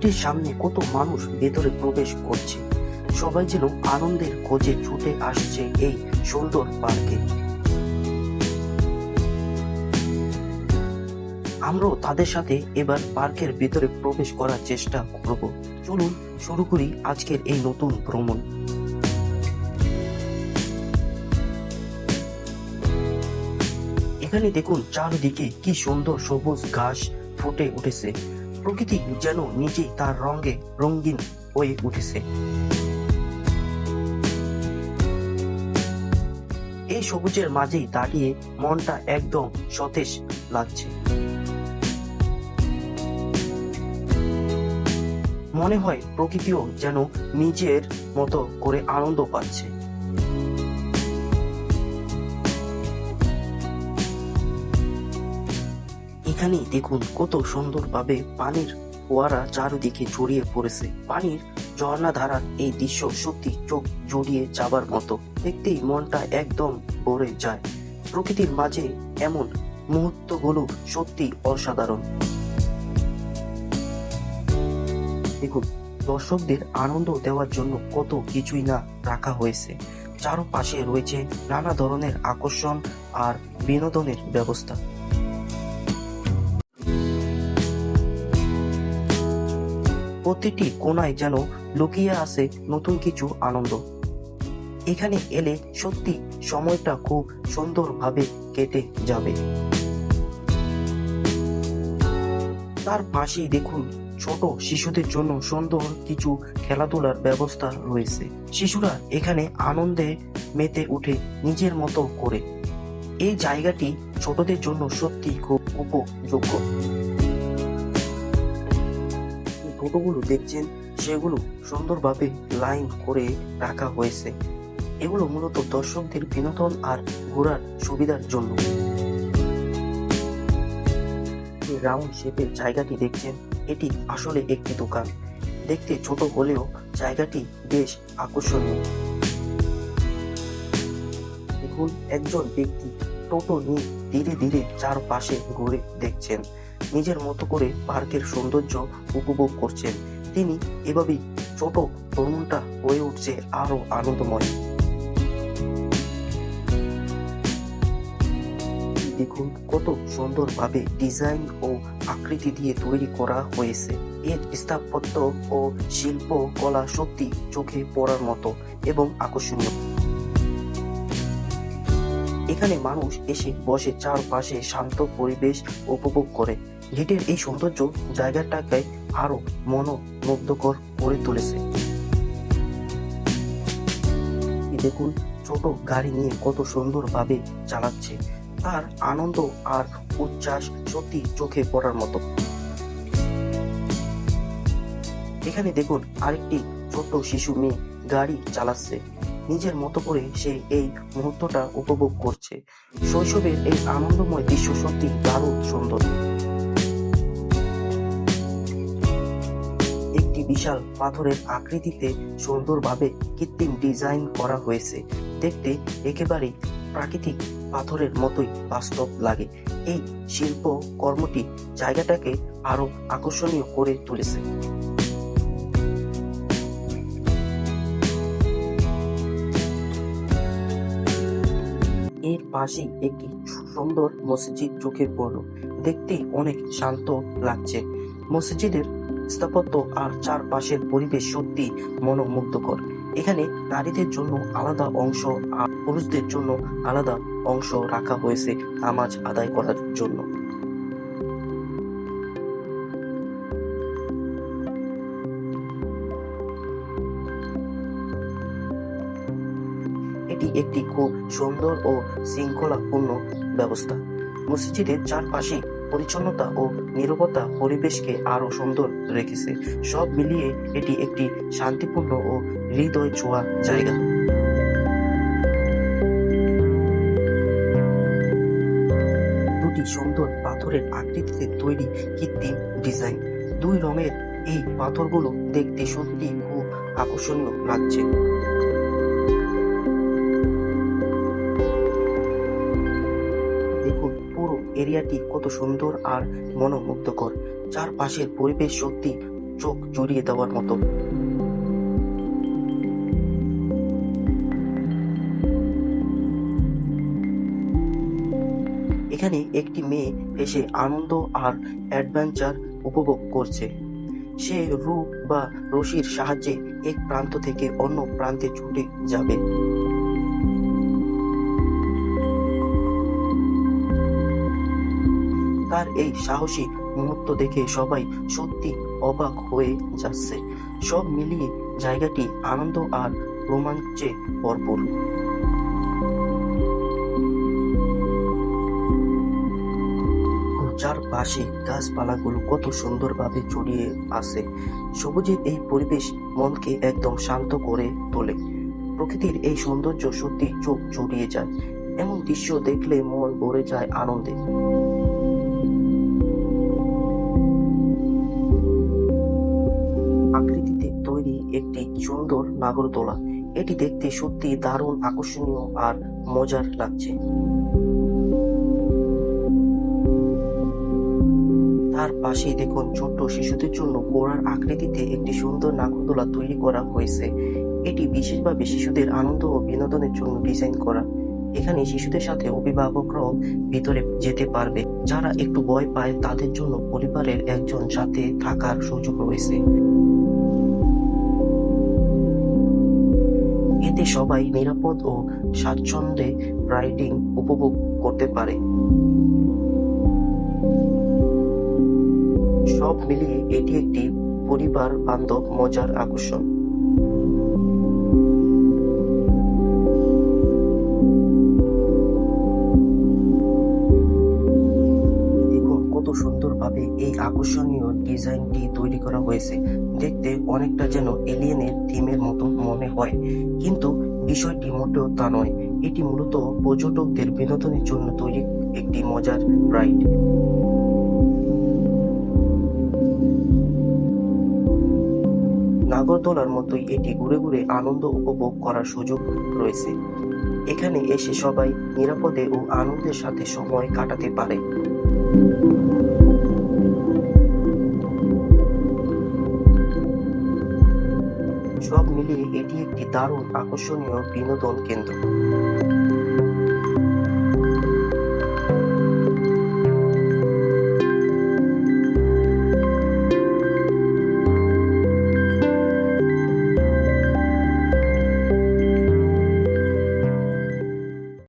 গেটের সামনে কত মানুষ ভেতরে প্রবেশ করছে। সবাই যেন আনন্দের খোঁজে ছুটে আসছে এই সুন্দর পার্কে। আমরাও তাদের সাথে এবার পার্কের ভেতরে প্রবেশ করার চেষ্টা করব। চলুন শুরু করি আজকের এই নতুন ভ্রমণ। এখানে দেখুন চারদিকে কি সুন্দর সবুজ ঘাস ফুটে উঠেছে। প্রকৃতি যেন নিজেই তার রঙে রঙিন হয়ে উঠেছে। এই সবুজের মাঝেই দাঁড়িয়ে মনটা একদম সতেজ লাগছে। মনে হয় প্রকৃতিও যেন নিজের মতো করে আনন্দ পাচ্ছে। এখানে দেখুন কত সুন্দরভাবে পানির ফোয়ারা চারিদিকে ছড়িয়ে পড়েছে। পানির ঝর্ণা ধারার এই দৃশ্য সত্যি চোখ জড়িয়ে যাবার মতো। দেখতেই মনটা একদম ভরে যায়। প্রকৃতির মাঝে এমন মুহূর্তগুলো সত্যি অসাধারণ। দেখুন দর্শকদের আনন্দ দেওয়ার জন্য কত কিছুই না রাখা হয়েছে। চারপাশে রয়েছে নানা ধরনের আকর্ষণ আর বিনোদনের ব্যবস্থা। প্রতিটি কোণায় যেন লুকিয়ে আছে নতুন কিছু আনন্দ। এখানে এলে সত্যি সময়টা খুব সুন্দরভাবে কেটে যাবে। তার পাশেই দেখুন ছোট শিশুদের জন্য সুন্দর কিছু খেলাধুলার ব্যবস্থা রয়েছে। শিশুরা এখানে আনন্দে মেতে উঠে নিজের মতো করে। এই জায়গাটি ছোটদের জন্য সত্যি খুব উপযোগ্য। টোটোগুলো দেখছেন সেগুলো সুন্দরভাবে লাইন করে রাখা হয়েছে। এগুলো মূলত দর্শকদের বিনোদন আর ঘোরার সুবিধার জন্য। রাউন্ড শেপের জায়গাটি দেখছেন, এটি আসলে একটি দোকান। দেখতে ছোট হলেও জায়গাটি বেশ আকর্ষণীয়। দেখুন একজন ব্যক্তি টোটো নিয়ে ধীরে ধীরে চারপাশে ঘুরে দেখছেন। নিজের মতো করে পার্কের সৌন্দর্য উপভোগ করছেন। তিনি এভাবেই ছোট ভ্রমণটা হয়ে উঠছে আরো আনন্দময়। দেখুন কত সুন্দরভাবে ডিজাইন ও আকৃতি দিয়ে তৈরি করা হয়েছে। এর স্থাপত্য ও শিল্প কলা সত্যি চোখে পড়ার মতো এবং আকর্ষণীয়। এখানে মানুষ এসে বসে চারপাশে শান্ত পরিবেশ উপভোগ করে। গেটের এই সৌন্দর্য জায়গাটাকে আরো মনোমুগ্ধকর করে তুলেছে। দেখুন ছোট গাড়ি নিয়ে কত সুন্দরভাবে চালাচ্ছে। তার আনন্দ আর উচ্ছ্বাস সত্যি চোখে পড়ার মতো। এখানে দেখুন আরেকটি ছোট শিশু মেয়ে গাড়ি চালাচ্ছে। নিজের মতো করে সে এই মুহূর্তটা উপভোগ করছে। শৈশবের এই আনন্দময় দৃশ্য সত্যি দারুণ সুন্দর। একটি বিশাল পাথরের আকৃতিতে সুন্দরভাবে কৃত্রিম ডিজাইন করা হয়েছে। দেখতে একেবারে প্রাকৃতিক পাথরের মতোই বাস্তব লাগে। এই শিল্প কর্মটি জায়গাটাকে আরো আকর্ষণীয় করে তুলেছে। এর পাশেই একটি সুন্দর মসজিদ চোখে পড়ল। দেখতেই অনেক শান্ত লাগছে। মসজিদের স্থাপত্য আর চারপাশের পরিবেশ সত্যি মনোমুগ্ধকর। এখানে নারীদের জন্য আলাদা অংশ আর পুরুষদের জন্য আলাদা অংশ রাখা হয়েছে নামাজ আদায় করার জন্য। এটি একটি খুব সুন্দর ও শৃঙ্খলাপূর্ণ ব্যবস্থা। মসজিদের চারপাশে পরিচ্ছন্নতা ও নীরবতা পরিবেশকে আরো সুন্দর রেখেছে। সব মিলিয়ে এটি একটি শান্তিপূর্ণ ও হৃদয় ছোঁয়া জায়গা। দুটি সুন্দর পাথরের আকৃতিতে তৈরি কৃত্রিম ডিজাইন। দুই রঙের এই পাথরগুলো দেখতে সত্যি খুব আকর্ষণীয় লাগছে। দেখুন পুরো এরিয়াটি কত সুন্দর আর মনোমুগ্ধকর। চারপাশের পরিবেশ সত্যি চোখ জড়িয়ে দেওয়ার মতো। এখানে একটি মেয়ে এসে আনন্দ আর অ্যাডভেঞ্চার উপভোগ করছে। সে রূপ বা রশির সাহায্যে এক প্রান্ত থেকে অন্য প্রান্তে ছুটে যাবে। তার এই সাহসী মুহূর্ত দেখে সবাই সত্যি অবাক হয়ে যাচ্ছে। সব মিলিয়ে জায়গাটি আনন্দ আর রোমাঞ্চে ভরপুর। চারপাশে গাছপালাগুলো কত সুন্দরভাবে ছড়িয়ে আছে। সবুজের এই পরিবেশ মনকে একদম শান্ত করে তোলে। প্রকৃতির এই সৌন্দর্য সত্যি চোখ জুড়িয়ে যায়। এমন দৃশ্য দেখলে মন ভরে যায় আনন্দে। আকৃতিতে তৈরি একটি সুন্দর নাগরদোলা। এটি দেখতে সত্যি দারুণ আকর্ষণীয় আর মজার লাগছে। তার পাশেই দেখুন ছোট্ট শিশুদের জন্য ঘোড়ার আকৃতিতে একটি সুন্দর নাগরদোলা তৈরি করা হয়েছে। এটি বিশেষভাবে শিশুদের আনন্দ ও বিনোদনের জন্য ডিজাইন করা। এখানে শিশুদের সাথে অভিভাবকরাও ভিতরে যেতে পারবে। যারা একটু ভয় পায় তাদের জন্য পরিবারের একজন সাথে থাকার সুযোগ রয়েছে। এতে সবাই নিরাপদ ও স্বাচ্ছন্দ্যে রাইডিং উপভোগ করতে পারে। সব মিলিয়ে এটি একটি পরিবার বান্ধব মজার আকর্ষণ। দেখুন কত সুন্দরভাবে এই আকর্ষণীয় ডিজাইনটি তৈরি করা হয়েছে। দেখতে অনেকটা যেন এলিয়েনের থিমের মতো মনে হয়, কিন্তু বিষয়টি মোটেও তা নয়। এটি মূলত পর্যটকদের বিনোদনের জন্য তৈরি একটি মজার রাইড। নাগরদোলার মতোই এটি ঘুরে ঘুরে আনন্দ উপভোগ করার সুযোগ রয়েছে। এখানে এসে সবাই নিরাপদে ও আনন্দের সাথে সময় কাটাতে পারে। সব মিলিয়ে এটি একটি দারুণ আকর্ষণীয় বিনোদন কেন্দ্র।